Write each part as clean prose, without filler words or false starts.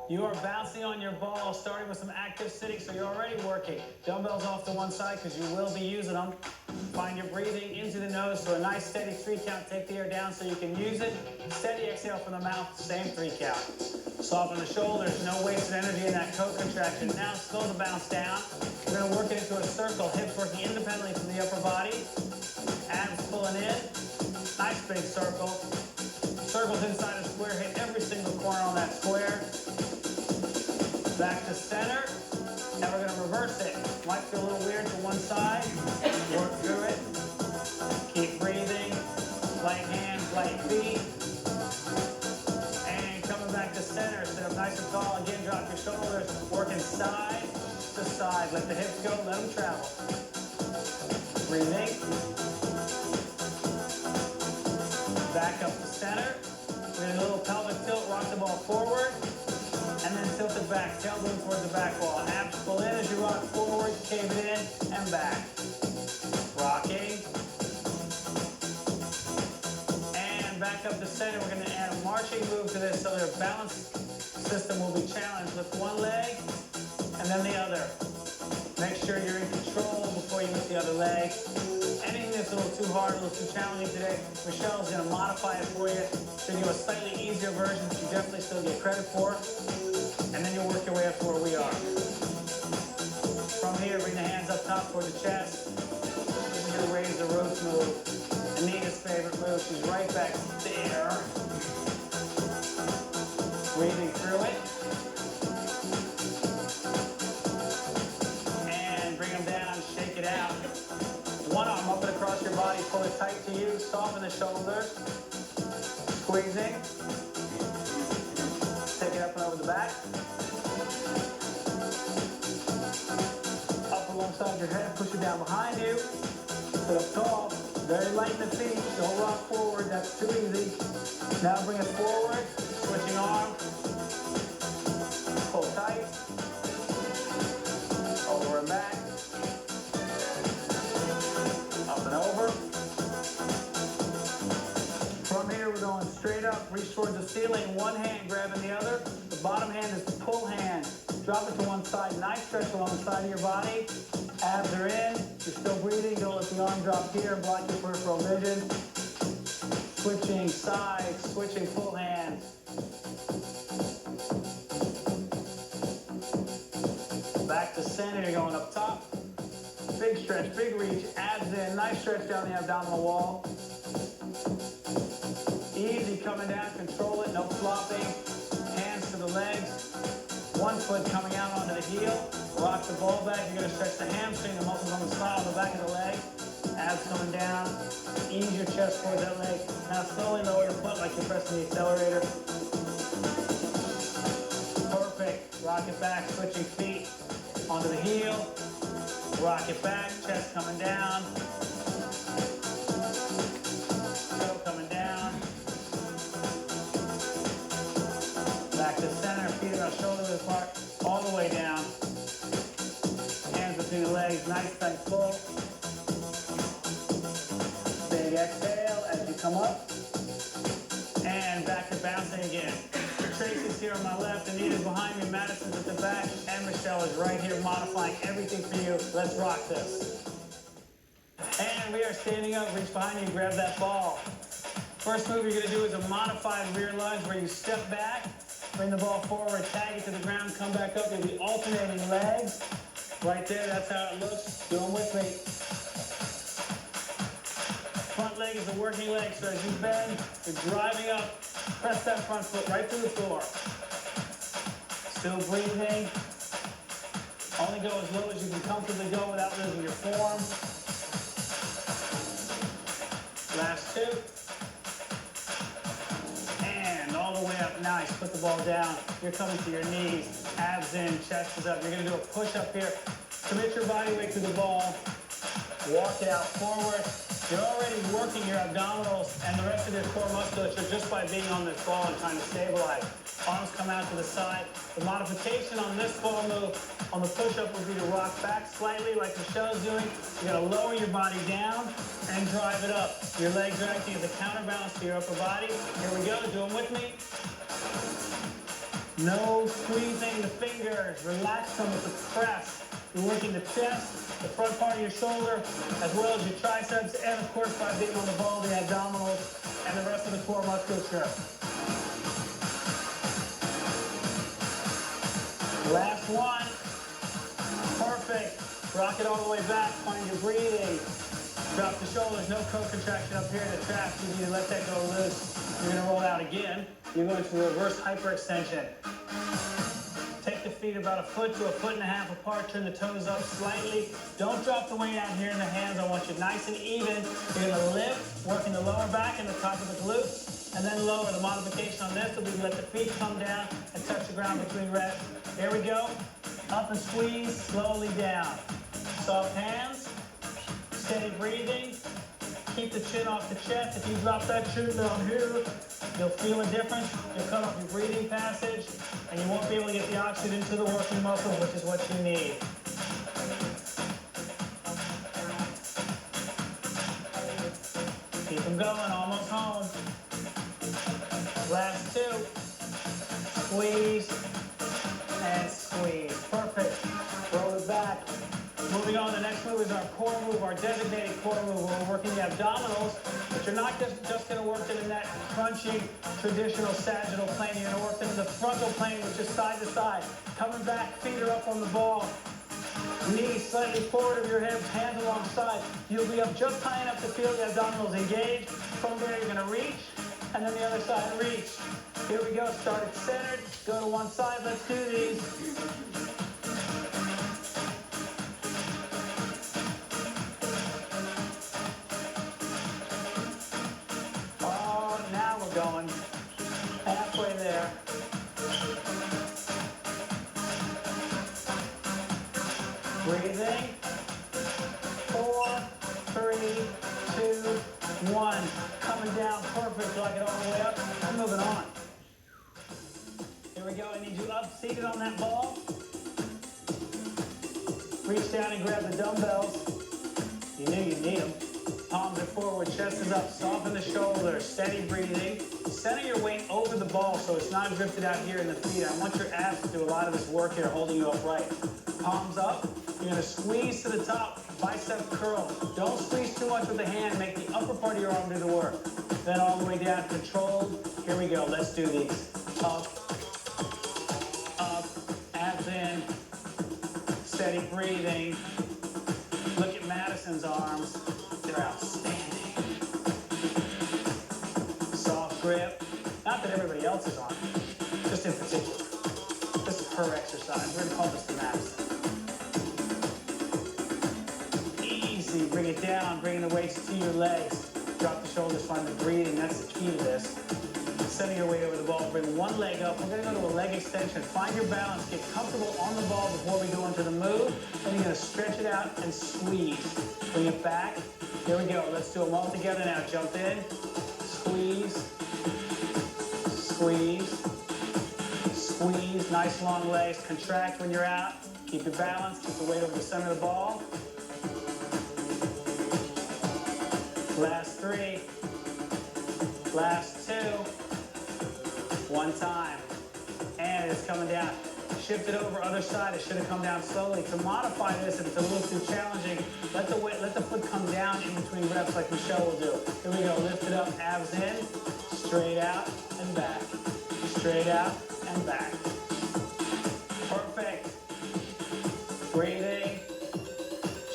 You are bouncing on your ball, starting with some active sitting, so you're already working. Dumbbells off to one side because you will be using them. Find your breathing into the nose, so a nice steady 3 count. Take the air down so you can use it. Steady exhale from the mouth, same 3 count. Soften the shoulders, no wasted energy in that co-contraction. Now slow the bounce down. We're going to work it into a circle, hips working independently from the upper body. Abs pulling in. Nice big circle. Circles inside a square, hit every single corner on that square. Back to center. Now we're going to reverse it. Might feel a little weird to one side. Work through it. Keep breathing. Light hands, light feet. And coming back to center. Sit up nice and tall. Again, drop your shoulders. Working side to side. Let the hips go. Let them travel. Breathing. Back up to center. We're going to do a little pelvic tilt. Rock the ball forward. And then tilt it back, tailbone towards the back wall. Abs pull in as you rock forward, cave it in, and back. Rocking. And back up to center. We're going to add a marching move to this so their balance system will be challenged. Lift one leg, and then the other. Make sure you're in control before you lift the other leg. Anything that's a little too hard, a little too challenging today, Michelle's going to modify it for you. She'll give you a slightly easier version that you definitely still get credit for. And then you'll work your way up to where we are. From here, bring the hands up top toward the chest. You're going to raise the roots move. Anita's favorite move. She's right back there. Breathing through it. And bring them down, shake it out. One arm up and across your body. Pull it tight to you. Soften the shoulders. Squeezing. Take it up and over the back. Up alongside your head, push it down behind you. Sit up tall, very light in the feet. Don't rock forward, that's too easy. Now bring it forward, switching arm. Pull tight. Over and back. Up and over. From here, we're going straight up, reach towards the ceiling, one hand grabbing the other. The bottom hand is the pull hand. Drop it to one side, nice stretch along the side of your body. Abs are in, you're still breathing. Don't let the arm drop here and block your peripheral vision. Switching sides, switching pull hands. Back to center, you're going up top. Big stretch, big reach, abs in, nice stretch down the abdominal wall. Easy coming down, control it, no flopping. Hands to the legs. One foot coming out onto the heel. Rock the ball back. You're going to stretch the hamstring, the muscles on the spine, on the back of the leg. Abs coming down. Ease your chest towards that leg. Now slowly lower the foot like you're pressing the accelerator. Perfect. Rock it back, switching feet onto the heel. Rock it back, chest coming down. Toe coming down. Back to center, feet are shoulder width apart, all the way down. Hands between the legs, nice tight pull. Big exhale as you come up. And back to bouncing again. Tracy's here on my left, Anita's behind me, Madison's at the back, and Michelle is right here modifying everything for you. Let's rock this. And we are standing up, reach behind you, grab that ball. First move you're gonna do is a modified rear lunge where you step back, bring the ball forward, tag it to the ground, come back up. You'll be alternating legs. Right there, that's how it looks. Do them with me. Front leg is the working leg, so as you bend, you're driving up. Press that front foot right to the floor. Still breathing. Only go as low as you can comfortably go without losing your form. Last two. And all the way up, nice. Put the ball down. You're coming to your knees. Abs in, chest is up. You're gonna do a push up here. Commit your body weight to the ball. Walk it out forward. You're already working your abdominals and the rest of your core musculature just by being on this ball and trying to stabilize. Arms come out to the side. The modification on this ball move, on the push-up, would be to rock back slightly like Michelle's doing. You gotta lower your body down and drive it up. Your legs are acting as a counterbalance to your upper body. Here we go, do them with me. No squeezing the fingers. Relax them with the press. You're working the chest, the front part of your shoulder, as well as your triceps, and of course by being on the ball, the abdominals, and the rest of the core musculature. Last one. Perfect. Rock it all the way back. Find your breathing. Drop the shoulders. No co-contraction up here in the traps. You need to let that go loose. You're going to roll out again. You're going to reverse hyperextension. Take the feet about 1 foot to 1.5 feet apart. Turn the toes up slightly. Don't drop the weight out here in the hands. I want you nice and even. You're going to lift, working the lower back and the top of the glutes, and then lower. The modification on this will be let the feet come down and touch the ground between reps. Here we go. Up and squeeze, slowly down. Soft hands, steady breathing. Keep the chin off the chest. If you drop that chin down here, you'll feel a difference. You'll cut off your breathing passage, and you won't be able to get the oxygen to the working muscles, which is what you need. Keep them going, almost home. Last two. Squeeze and squeeze. Perfect. Roll it back. Moving on, the next move is our core move, our designated core move, where we're working the abdominals, but you're not just going to work them in that crunching, traditional sagittal plane. You're going to work them in the frontal plane, which is side to side. Coming back, feet are up on the ball. Knees slightly forward of your hips, hands alongside. You'll be up just high enough to feel the abdominals engage. From there, you're going to reach, and then the other side, reach. Here we go. Start it centered. Go to one side. Let's do these. Going halfway there. Breathing. 4, 3, 2, 1. Coming down perfect. Like it all the way up. I'm moving on. Here we go. I need you up, seated on that ball. Reach down and grab the dumbbells. You knew you'd need them. Palms are forward, chest is up, soften the shoulders, steady breathing. Center your weight over the ball so it's not drifted out here in the feet. I want your abs to do a lot of this work here, holding you upright. Palms up, you're gonna squeeze to the top, bicep curl. Don't squeeze too much with the hand, make the upper part of your arm do the work. Then all the way down, controlled. Here we go, let's do these. Up, abs in, steady breathing. Look at Madison's arms. They're outstanding. Soft grip. Not that everybody else is on it, just in particular. This is her exercise. We're going to call this the Madison. Easy. Bring it down. Bring the weights to your legs. Drop the shoulders. Find the breathing. That's the key to this. Center your weight over the ball. Bring one leg up. We're going to go to a leg extension. Find your balance. Get comfortable on the ball before we go into the move. Then you're going to stretch it out and squeeze. Bring it back. Here we go. Let's do them all together now. Jump in. Squeeze. Squeeze. Squeeze. Nice long legs. Contract when you're out. Keep your balance. Keep the weight over the center of the ball. Last 3. Last 2. One time. And it's coming down. Shift it over, other side. It should have come down slowly. To modify this, if it's a little too challenging, let the foot come down in between reps like Michelle will do. Here we go. Lift it up, abs in, straight out and back. Straight out and back. Perfect. Breathing.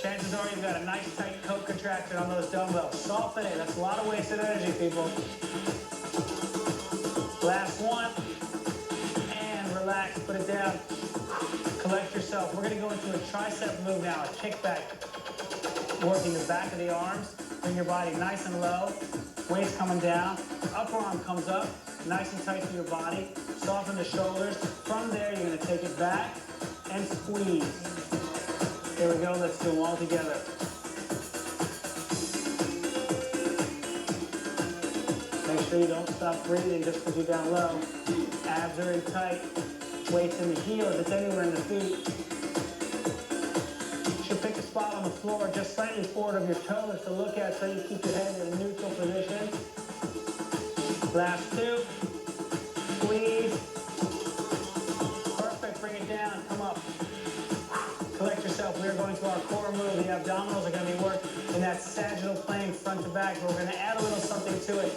Chances are you've got a nice tight co-contraction on those dumbbells. Soften it. That's a lot of wasted energy, people. Last one. Relax, put it down, collect yourself. We're going to go into a tricep move now, a kickback, working the back of the arms. Bring your body nice and low, weights coming down, upper arm comes up, nice and tight to your body. Soften the shoulders. From there, you're going to take it back and squeeze. Here we go, let's do them all together. Make sure you don't stop breathing just because you're down low. Abs are in tight. Weights in the heel. If it's anywhere in the feet, you should pick a spot on the floor just slightly forward of your toes to look at so you keep your head in a neutral position. Last 2. Squeeze. we're going to our core move. The abdominals are going to be worked in that sagittal plane front to back, but we're going to add a little something to it.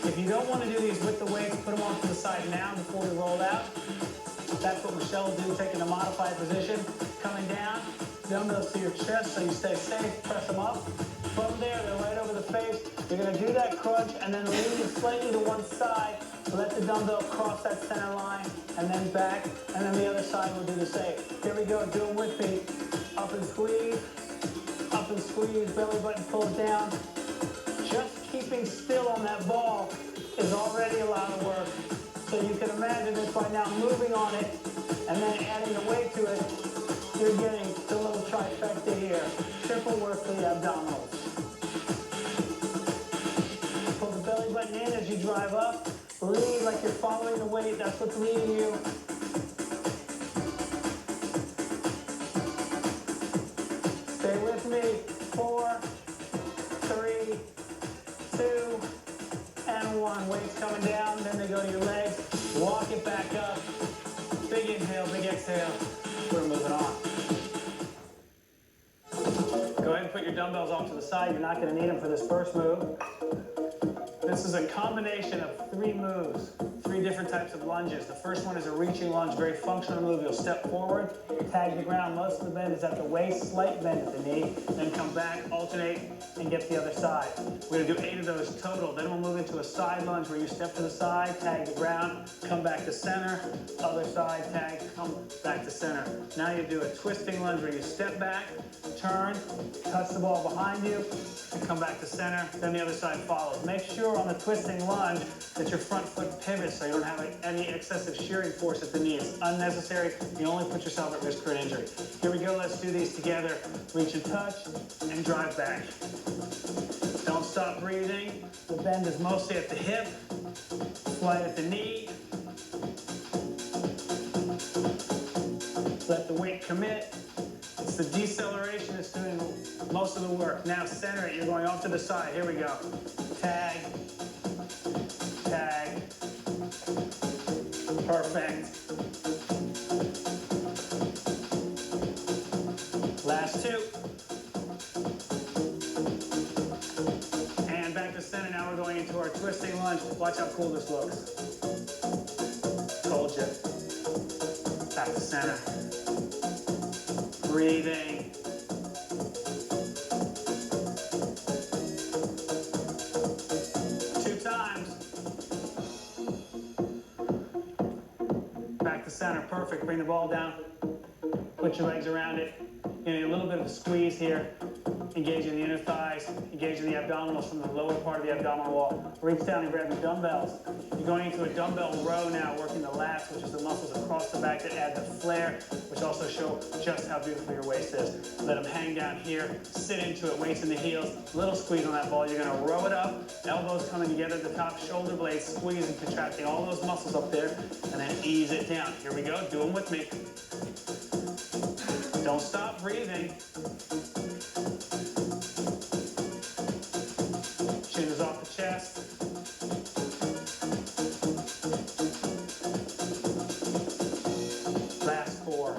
If you don't want to do these with the weights, put them off to the side now before we roll out. That's what Michelle will do, taking a modified position. Coming down, dumbbells to your chest so you stay safe. Press them up. From there, they're right over the face. You're going to do that crunch and then lean slightly to one side. Let the dumbbell cross that center line and then back. And then the other side will do the same. Here we go. Do them with me. Up and squeeze. Up and squeeze. Belly button pulls down. Just keeping still on that ball is already a lot of work. So you can imagine this by now moving on it and then adding the weight to it. You're getting the little trifecta here. Triple work for the abdominals. Pull the belly button in as you drive up. Lean like you're following the weight. That's what's leading you. Stay with me. 4, 3, 2, and 1. Weights coming down. Then they go to your legs. Walk it back up. Big inhale, big exhale. We're moving on. Go ahead and put your dumbbells off to the side. You're not going to need them for this first move. This is a combination of 3 moves, 3 different types of lunges. The first one is a reaching lunge, very functional move. You'll step forward, tag the ground. Most of the bend is at the waist, slight bend at the knee, then come back, alternate, and get the other side. We're going to do 8 of those total. Then we'll move into a side lunge where you step to the side, tag the ground, come back to center, other side, tag, come back to center. Now you do a twisting lunge where you step back, turn, touch the ball behind you, and come back to center, then the other side follows. Make sure on the twisting lunge that your front foot pivots so you don't have any excessive shearing force at the knee. It's unnecessary. You only put yourself at risk for an injury. Here we go. Let's do these together. Reach and touch and drive back. Don't stop breathing. The bend is mostly at the hip, slight at the knee. Let the weight commit. It's the deceleration that's doing most of the work. Now center it. You're going off to the side. Here we go. Tag. Tag. Perfect. Last 2. And back to center. Now we're going into our twisting lunge. Watch how cool this looks. Told you. Back to center. Breathing. Back to center, perfect. Bring the ball down. Put your legs around it. You need a little bit of a squeeze here. Engaging the inner thighs, engaging the abdominals from the lower part of the abdominal wall. Reach down and grab your dumbbells. You're going into a dumbbell row now, working the lats, which is the muscles across the back that add the flare, which also show just how beautiful your waist is. Let them hang down here, sit into it, weights in the heels, little squeeze on that ball. You're gonna row it up, elbows coming together at the top, shoulder blades squeezing, contracting all those muscles up there, and then ease it down. Here we go, do them with me. Don't stop breathing. Chin is off the chest. Last 4.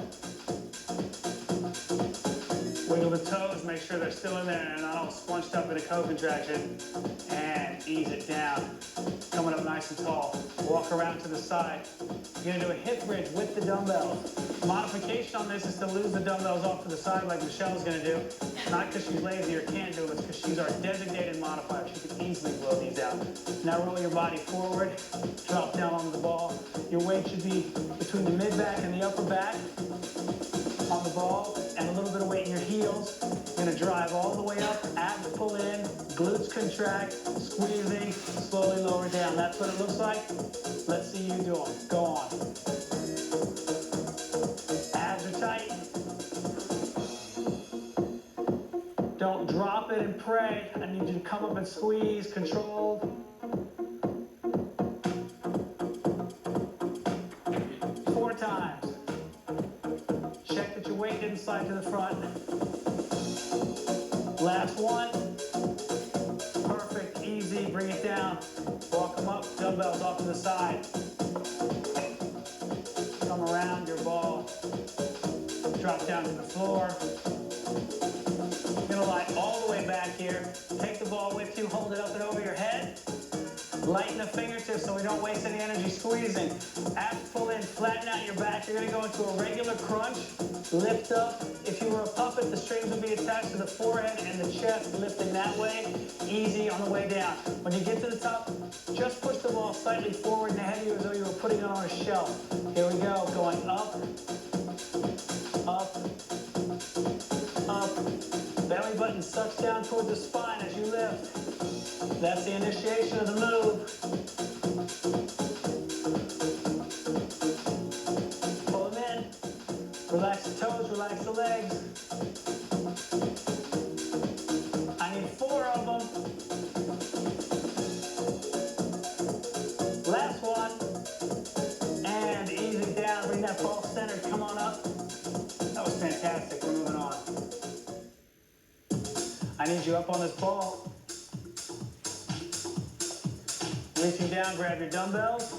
Wiggle the toes, make sure they're still in there and not all scrunched up in a co-contraction. And ease it down. Coming up nice and tall. Walk around to the side. You're gonna do a hip bridge with the dumbbells. Modification on this is to lose the dumbbells off to the side like Michelle's gonna do. Not because she's lazy or can't do it, it's because she's our designated modifier. She can easily blow these out. Now roll your body forward, drop down onto the ball. Your weight should be between the mid-back and the upper back on the ball, and a little bit of weight in your heels. You're gonna drive all the way up, abs pull in, glutes contract, squeezing, slowly lower down. That's what it looks like. Let's see you do them. Go on. Abs are tight. Don't drop it and pray. I need you to come up and squeeze, controlled. 4 times. Check that your weight didn't slide to the front. Last 1. Perfect, easy, bring it down. Walk them up, dumbbells off to the side. Come around your ball. Drop down to the floor. You're gonna lie all the way back here. Take the ball with you, hold it up and over your head. Lighten the fingertips so we don't waste any energy squeezing. Abs pull in, flatten out your back. You're gonna go into a regular crunch. Lift up. If you were a puppet, the strings would be attached to the forehead and the chest, lifting that way. Easy on the way down. When you get to the top, just push the ball slightly forward and ahead of you as though you were putting it on a shelf. Here we go, going up, up, up. Belly button sucks down toward the spine as you lift. That's the initiation of the move. Pull them in. Relax the toes, relax the legs. I need 4 of them. Last one. And easy down. Bring that ball centered. Come on up. That was fantastic. We're moving on. I need you up on this ball. Reaching down, grab your dumbbells.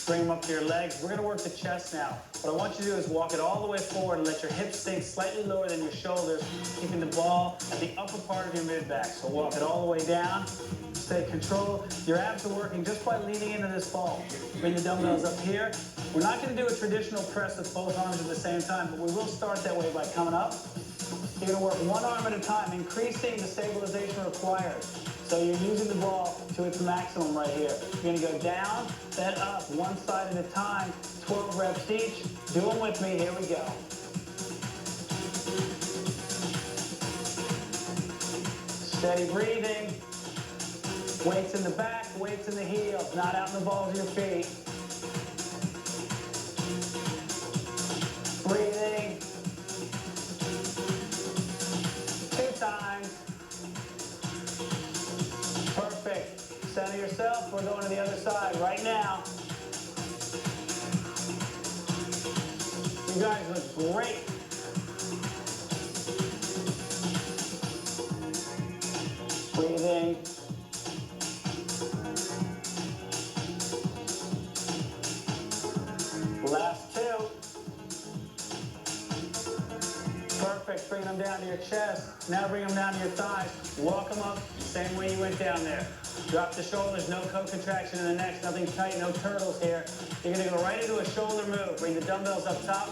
Bring them up to your legs. We're gonna work the chest now. What I want you to do is walk it all the way forward and let your hips sink slightly lower than your shoulders, keeping the ball at the upper part of your mid-back. So walk it all the way down. Stay controlled. Your abs are working just by leaning into this ball. Bring the dumbbells up here. We're not gonna do a traditional press with both arms at the same time, but we will start that way by coming up. You're gonna work one arm at a time, increasing the stabilization required. So you're using the ball to its maximum right here. You're gonna go down, then up, one side at a time, 12 reps each. Do them with me, here we go. Steady breathing. Weights in the back, weights in the heels, not out in the balls of your feet. Breathing. 2 times. Perfect. Center yourself. We're going to the other side right now. You guys look great. Breathing. Last 2. Perfect. Bring them down to your chest. Now bring them down to your thighs. Walk them up. Same way you went down there. Drop the shoulders, no co-contraction in the neck, nothing tight, no turtles here. You're gonna go right into a shoulder move. Bring the dumbbells up top.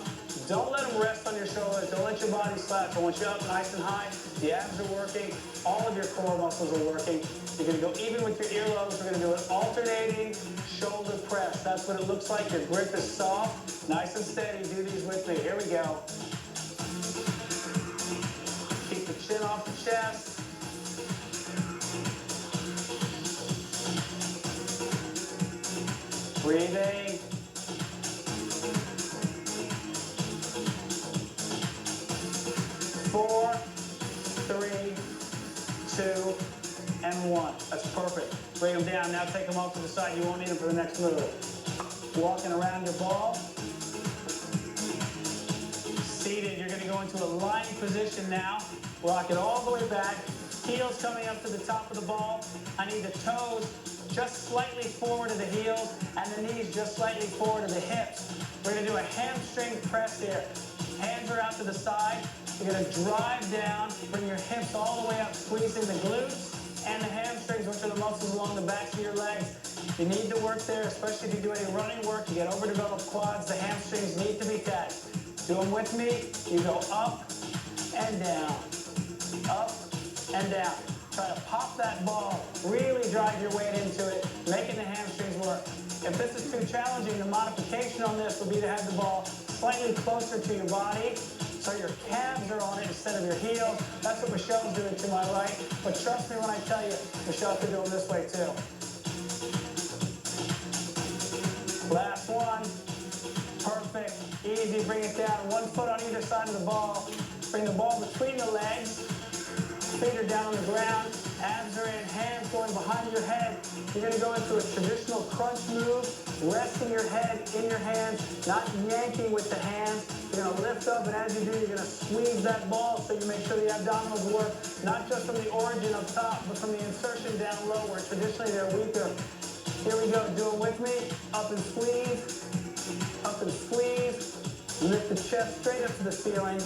Don't let them rest on your shoulders. Don't let your body slack. I want you up nice and high. The abs are working. All of your core muscles are working. You're gonna go even with your earlobes. We're gonna do an alternating shoulder press. That's what it looks like. Your grip is soft, nice and steady. Do these with me. Here we go. Keep the chin off the chest. Breathing. Four, 3, 2, and 1. That's perfect. Bring them down. Now take them off to the side. You won't need them for the next move. Walking around your ball. Seated. You're going to go into a lying position now. Rock it all the way back. Heels coming up to the top of the ball. I need the toes just slightly forward of the heels and the knees just slightly forward of the hips. We're going to do a hamstring press here. Hands are out to the side. You're going to drive down, bring your hips all the way up, squeezing the glutes and the hamstrings, which are the muscles along the backs of your legs. You need to work there, especially if you do any running work. You get overdeveloped quads, the hamstrings need to be taxed. Do them with me. You go up and down, up and down. Try to pop that ball, really drive your weight into it, making the hamstrings work. If this is too challenging, the modification on this would be to have the ball slightly closer to your body, so your calves are on it instead of your heels. That's what Michelle's doing to my right. But trust me when I tell you, Michelle could do them this way too. Last one. Perfect. Easy. Bring it down. 1 foot on either side of the ball. Bring the ball between the legs. Feet are down on the ground. Abs are in. Hands going behind your head. You're going to go into a traditional crunch move, resting your head in your hands, not yanking with the hands. You're going to lift up, and as you do, you're going to squeeze that ball so you make sure the abdominals work, not just from the origin up top, but from the insertion down low, where traditionally they're weaker. Here we go. Do it with me. Up and squeeze. Up and squeeze. Lift the chest straight up to the ceiling.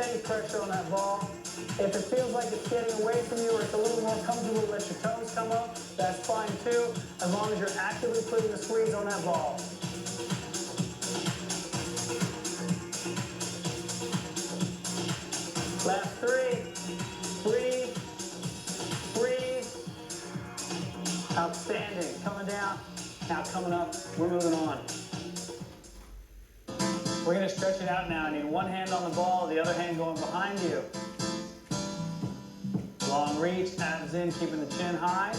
steady pressure on that ball. If it feels like it's getting away from you or it's a little more comfortable to let your toes come up, that's fine too, as long as you're actively putting the squeeze on that ball. Last three. Breathe. Breathe. Outstanding. Coming down. Now coming up. We're moving on. We're going to stretch it out now. I need one hand on the ball, the other hand going behind you. Long reach, abs in, keeping the chin high.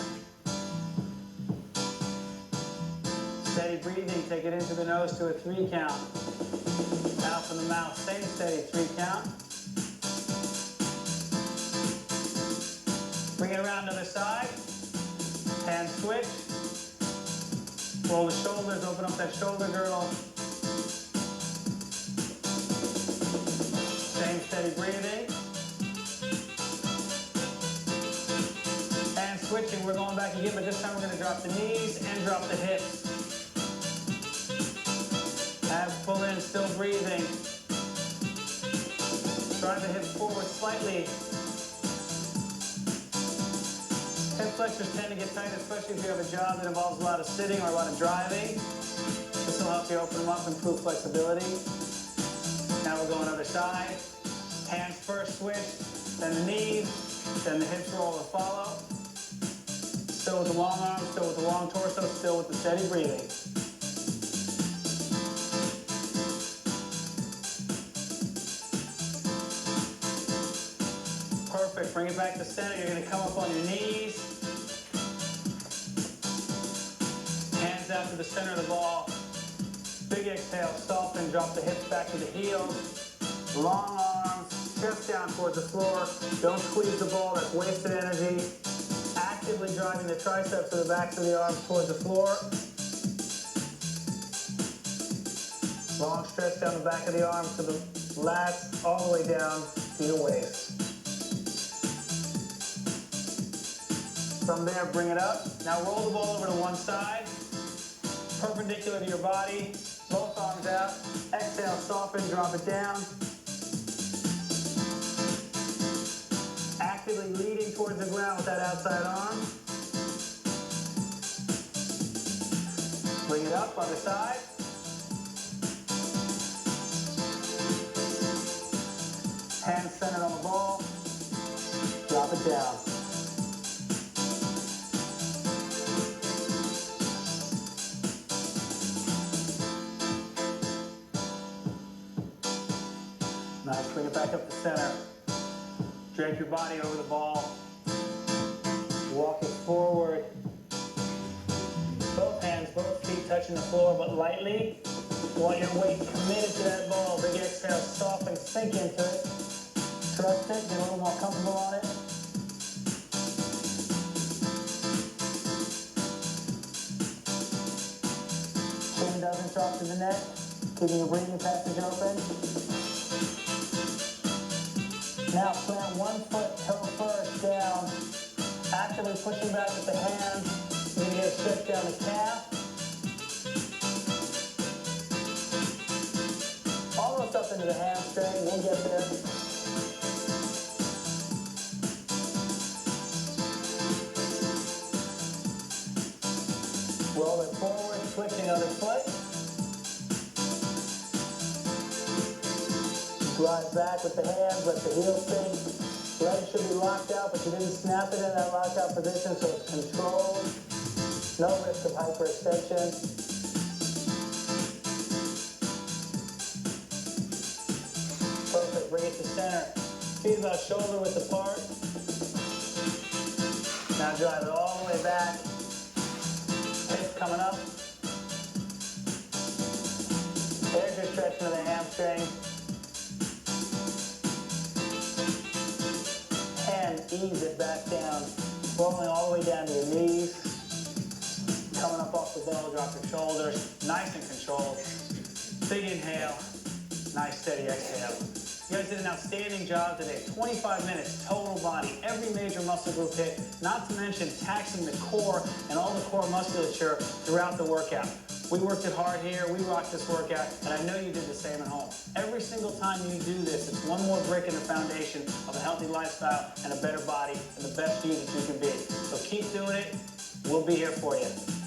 Steady breathing, take it into the nose to a 3 count. Out from the mouth, same steady 3 count. Bring it around to the other side. Hand switch. Roll the shoulders, open up that shoulder girdle. Same steady breathing. And switching, we're going back again, but this time we're going to drop the knees and drop the hips. Abs pull in, still breathing. Drive the hips forward slightly. Hip flexors tend to get tight, especially if you have a job that involves a lot of sitting or a lot of driving. This will help you open them up, improve flexibility. Now we're going other side. Hands first switch, then the knees, then the hips roll and follow. Still with the long arms, still with the long torso, still with the steady breathing. Perfect, bring it back to center. You're gonna come up on your knees. Hands out to the center of the ball. Big exhale, soften, drop the hips back to the heels. Long arms, chest down towards the floor. Don't squeeze the ball, that's wasted energy. Actively driving the triceps or the backs of the arms towards the floor. Long stretch down the back of the arms to the lats, all the way down to your waist. From there, bring it up. Now roll the ball over to one side, perpendicular to your body, both arms out. Exhale, soften, drop it down. Actively leading towards the ground with that outside arm. Bring it up, other side. Hands centered on the ball. Drop it down. Nice, bring it back up to center. Drape your body over the ball. Walk it forward. Both hands, both feet touching the floor, but lightly. You want your weight committed to that ball. Big exhale, soften, sink into it. Trust it, get a little more comfortable on it. Chin doesn't drop to the neck, keeping your breathing passage open. Now plant one foot, toe first, down. Actively pushing back with the hands. You're gonna get a stretch down the calf. Almost up into the hamstring, we'll get there. Roll it forward, switching other foot. Drive back with the hands, let the heel sink. Leg should be locked out, but you didn't snap it in that locked out position, so it's controlled. No risk of hyperextension. Perfect, bring it to center. Feet about shoulder width apart. Now drive it all the way back. Hips coming up. There's your stretching of the hamstring. Ease it back down, rolling all the way down to your knees. Coming up off the ball, drop your shoulders. Nice and controlled. Big inhale, nice steady exhale. You guys did an outstanding job today. 25 minutes, total body, every major muscle group hit, not to mention taxing the core and all the core musculature throughout the workout. We worked it hard here, we rocked this workout, and I know you did the same at home. Every single time you do this, it's one more brick in the foundation of a healthy lifestyle and a better body and the best you that you can be. So keep doing it. We'll be here for you.